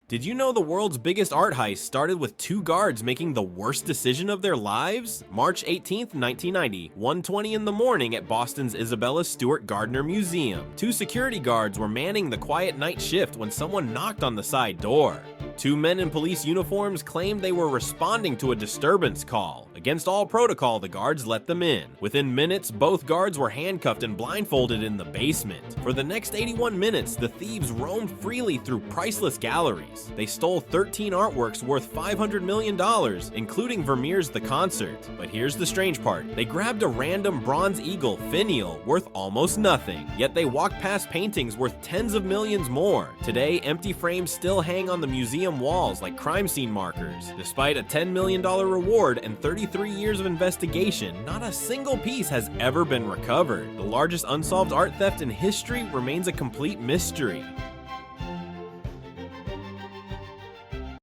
Did you know the world's biggest art heist started with two guards making the worst decision of their lives? March 18th, 1990, 1:20 in the morning at Boston's Isabella Stewart Gardner Museum. Two security guards were manning the quiet night shift when someone knocked on the side door. Two men in police uniforms claimed they were responding to a disturbance call. Against all protocol, the guards let them in. Within minutes, both guards were handcuffed and blindfolded in the basement. For the next 81 minutes, the thieves roamed freely through priceless galleries. They stole 13 artworks worth $500 million, including Vermeer's The Concert. But here's the strange part. They grabbed a random bronze eagle, finial, worth almost nothing. Yet they walked past paintings worth tens of millions more. Today, empty frames still hang on the museum walls like crime scene markers. Despite a $10 million reward and 33 years of investigation, not a single piece has ever been recovered. The largest unsolved art theft in history remains a complete mystery.